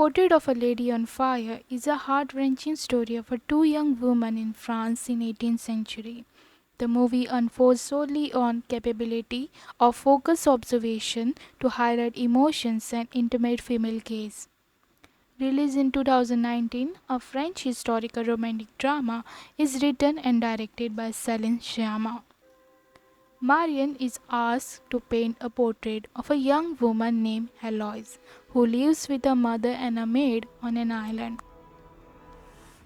Portrait of a Lady on Fire is a heart-wrenching story of two young women in France in 18th century. The movie unfolds solely on capability of focused observation to highlight emotions and intimate female gaze. Released in 2019, a French historical romantic drama is written and directed by Céline Sciamma. Marion is asked to paint a portrait of a young woman named Heloise, who lives with her mother and a maid on an island.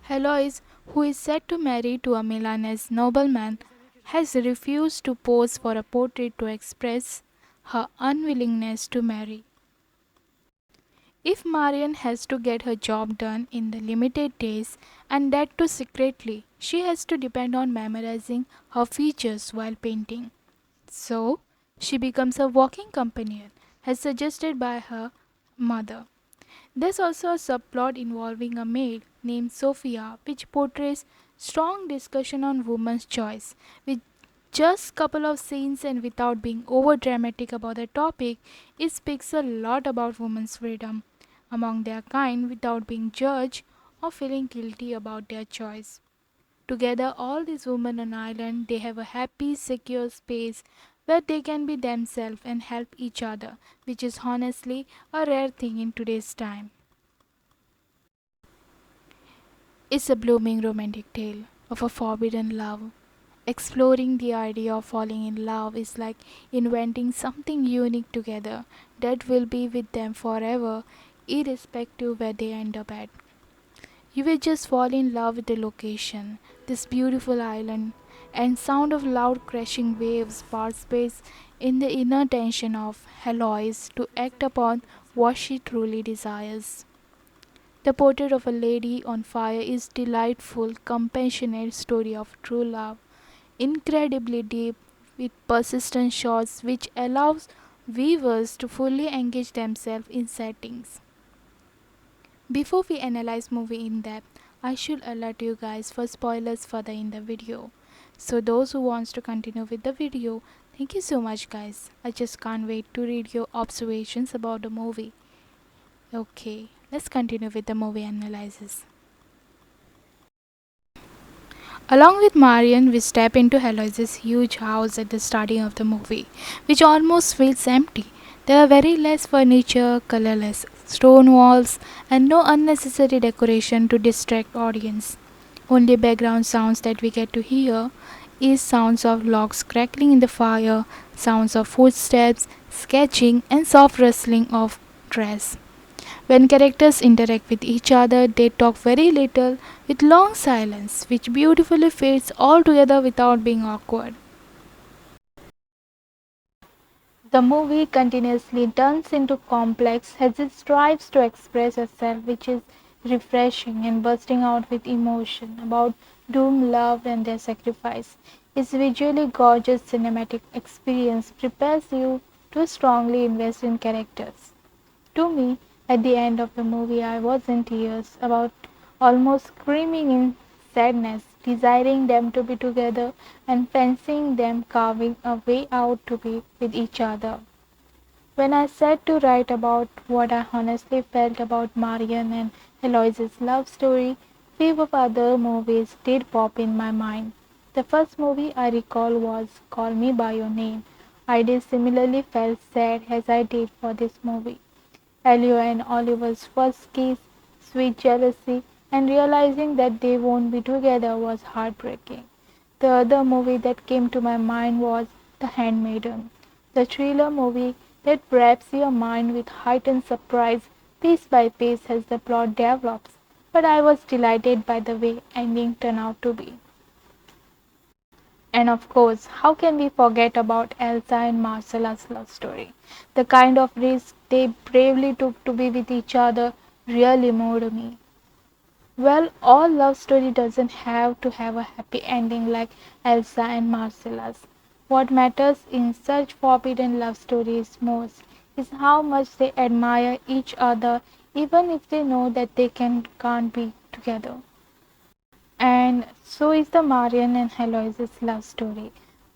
Heloise, who is set to marry to a Milanese nobleman, has refused to pose for a portrait to express her unwillingness to marry. If Marion has to get her job done in the limited days, and that too secretly, she has to depend on memorizing her features while painting. So, she becomes a walking companion, as suggested by her mother. There's also a subplot involving a maid named Sophia, which portrays strong discussion on woman's choice. With just couple of scenes and without being over dramatic about the topic, it speaks a lot about women's freedom among their kind without being judged or feeling guilty about their choice. Together, all these women on island, they have a happy, secure space where they can be themselves and help each other, which is honestly a rare thing in today's time. It's a blooming romantic tale of a forbidden love. Exploring the idea of falling in love is like inventing something unique together that will be with them forever, irrespective where they end up at. You will just fall in love with the location, this beautiful island, and sound of loud crashing waves participates in the inner tension of Heloise to act upon what she truly desires. The portrait of a lady on fire is delightful, compassionate story of true love, incredibly deep with persistent shots which allows viewers to fully engage themselves in settings. Before we analyze movie in depth, I should alert you guys for spoilers further in the video. So those who wants to continue with the video, thank you so much guys. I just can't wait to read your observations about the movie. Okay, let's continue with the movie analysis. Along with Marion, we step into Heloise's huge house at the starting of the movie, which almost feels empty. There are very less furniture, colorless stone walls, and no unnecessary decoration to distract audience. Only background sounds that we get to hear is sounds of logs crackling in the fire, sounds of footsteps, sketching, and soft rustling of dress. When characters interact with each other, they talk very little with long silence, which beautifully fits all together without being awkward. The movie continuously turns into complex as it strives to express itself, which is refreshing and bursting out with emotion about doom, love, and their sacrifice. Its visually gorgeous cinematic experience prepares you to strongly invest in characters. To me, at the end of the movie, I was in tears, about almost screaming in sadness, desiring them to be together and fancying them carving a way out to be with each other. When I sat to write about what I honestly felt about Marian and Eloise's love story, few of other movies did pop in my mind. The first movie I recall was Call Me By Your Name. I did similarly felt sad as I did for this movie. Elio and Oliver's first kiss, sweet jealousy, and realizing that they won't be together was heartbreaking. The other movie that came to my mind was The Handmaiden, the thriller movie that wraps your mind with heightened surprise piece by piece as the plot develops. But I was delighted by the way ending turned out to be. And of course, how can we forget about Elsa and Marcella's love story? The kind of risk they bravely took to be with each other really moved me. Well, all love story doesn't have to have a happy ending like Elsa and Marcella's. What matters in such forbidden love stories most is how much they admire each other even if they know that they can't be together. And so is the Marian and Heloise's love story.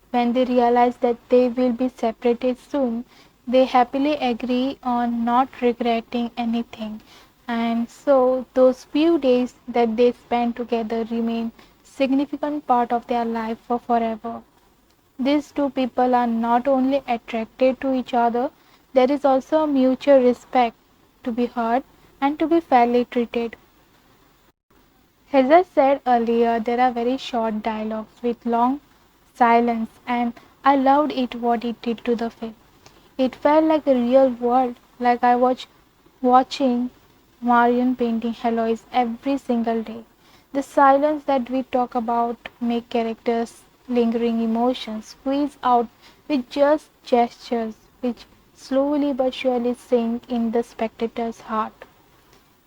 When they realize that they will be separated soon, they happily agree on not regretting anything And so those few days that they spend together remain significant part of their life for forever. These two people are not only attracted to each other, there is also a mutual respect to be heard and to be fairly treated. As I said earlier, there are very short dialogues with long silence, and I loved it what it did to the film. It felt like a real world, like I was watching Marion painting Heloise every single day. The silence that we talk about make characters lingering emotions squeeze out with just gestures which slowly but surely sink in the spectator's heart.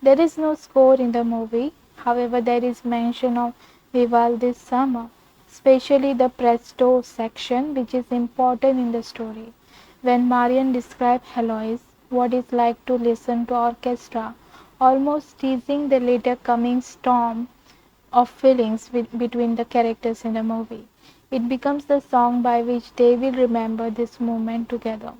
There is no score in the movie, however, there is mention of Vivaldi's Summer, especially the presto section, which is important in the story. When Marian describes Heloise, what it's like to listen to orchestra, almost teasing the later coming storm of feelings between the characters in the movie. It becomes the song by which they will remember this moment together.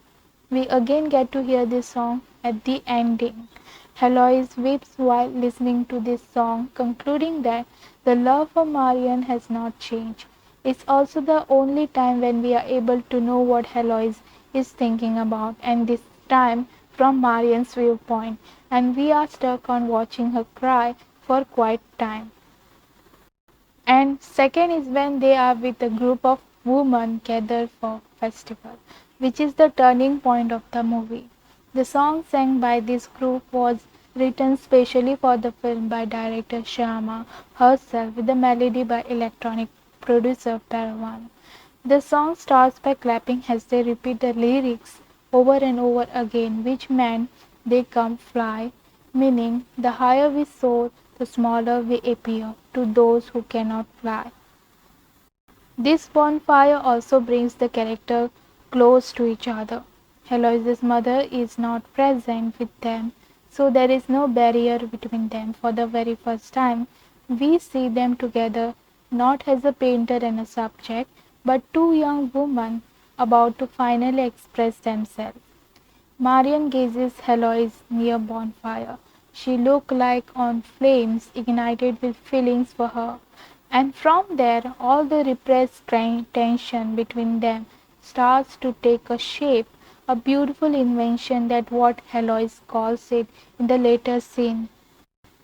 We again get to hear this song at the ending. Heloise weeps while listening to this song, concluding that the love for Marian has not changed. It's also the only time when we are able to know what Heloise is thinking about, and this time from Marian's viewpoint, and we are stuck on watching her cry for quite time. And second is when they are with a group of women gathered for festival, which is the turning point of the movie. The song sang by this group was written specially for the film by director Shyama herself with the melody by electronic producer Parwan. The song starts by clapping as they repeat the lyrics over and over again, which meant they come fly, meaning the higher we soar, the smaller we appear to those who cannot fly. This bonfire also brings the character close to each other. Heloise's mother is not present with them, so there is no barrier between them. For the very first time, we see them together not as a painter and a subject, but two young women about to finally express themselves. Marian gazes Heloise near bonfire. She looked like on flames ignited with feelings for her. And from there all the repressed tension between them starts to take a shape, a beautiful invention that what Heloise calls it in the later scene.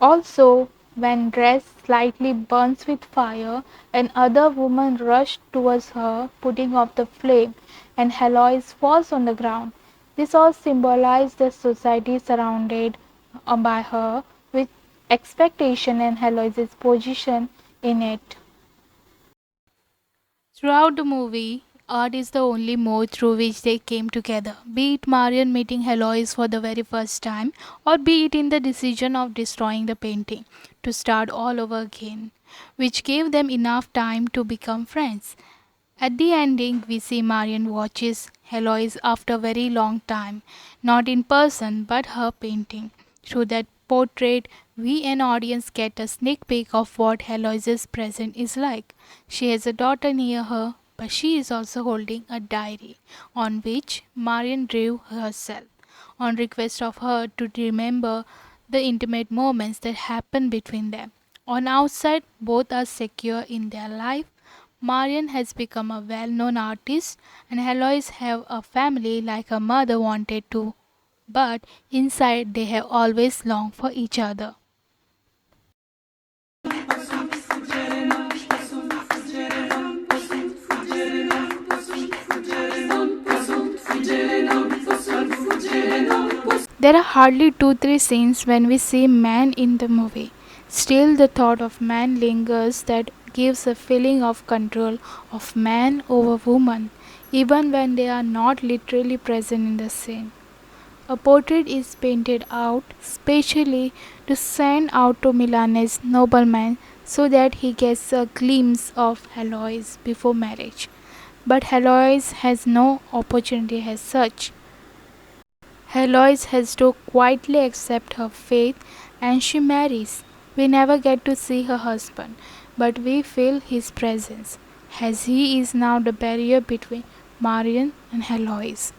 Also, when dress slightly burns with fire, another woman rushed towards her, putting off the flame, and Heloise falls on the ground. This all symbolized the society surrounded by her with expectation and Heloise's position in it. Throughout the movie, art is the only mode through which they came together, be it Marion meeting Heloise for the very first time, or be it in the decision of destroying the painting to start all over again, which gave them enough time to become friends. At the ending, we see Marion watches Heloise after a very long time, not in person but her painting. Through that portrait, we an audience get a sneak peek of what Heloise's present is like. She has a daughter near her, but she is also holding a diary on which Marion drew herself, on request of her to remember the intimate moments that happened between them. On outside, both are secure in their life. Marian has become a well-known artist and Heloise have a family like her mother wanted to, but inside they have always longed for each other. There are hardly 2-3 scenes when we see man in the movie. Still, the thought of man lingers that gives a feeling of control of man over woman, even when they are not literally present in the scene. A portrait is painted out specially to send out to Milanese nobleman so that he gets a glimpse of Heloise before marriage. But Heloise has no opportunity as such. Heloise has to quietly accept her fate and she marries. We never get to see her husband, but we feel his presence, as he is now the barrier between Marion and Heloise.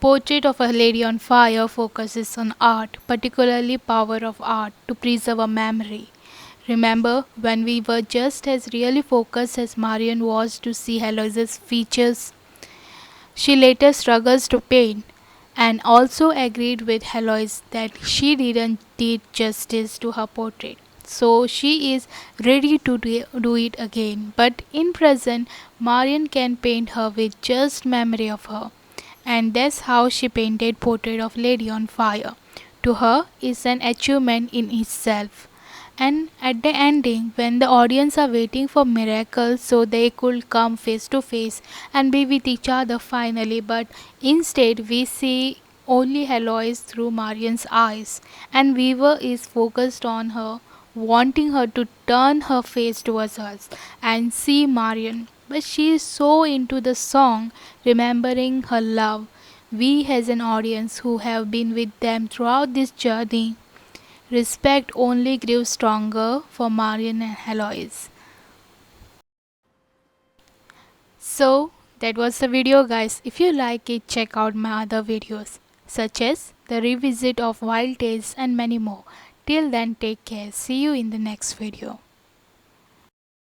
Portrait of a Lady on Fire focuses on art, particularly power of art to preserve a memory. Remember when we were just as really focused as Marion was to see Heloise's features? She later struggles to paint and also agreed with Heloise that she didn't did justice to her portrait. So she is ready to do it again. But in present, Marion can paint her with just memory of her. And that's how she painted Portrait of Lady on Fire. To her is an achievement in itself. And at the ending, when the audience are waiting for miracles so they could come face to face and be with each other finally, but instead we see only Heloise through Marion's eyes, and Weaver is focused on her, wanting her to turn her face towards us and see Marion. But she is so into the song, remembering her love. We, as an audience who have been with them throughout this journey, respect only grew stronger for Marion and Heloise. So that was the video, guys. If you like it, check out my other videos such as the revisit of Wild Tales and many more. Till then, take care. See you in the next video.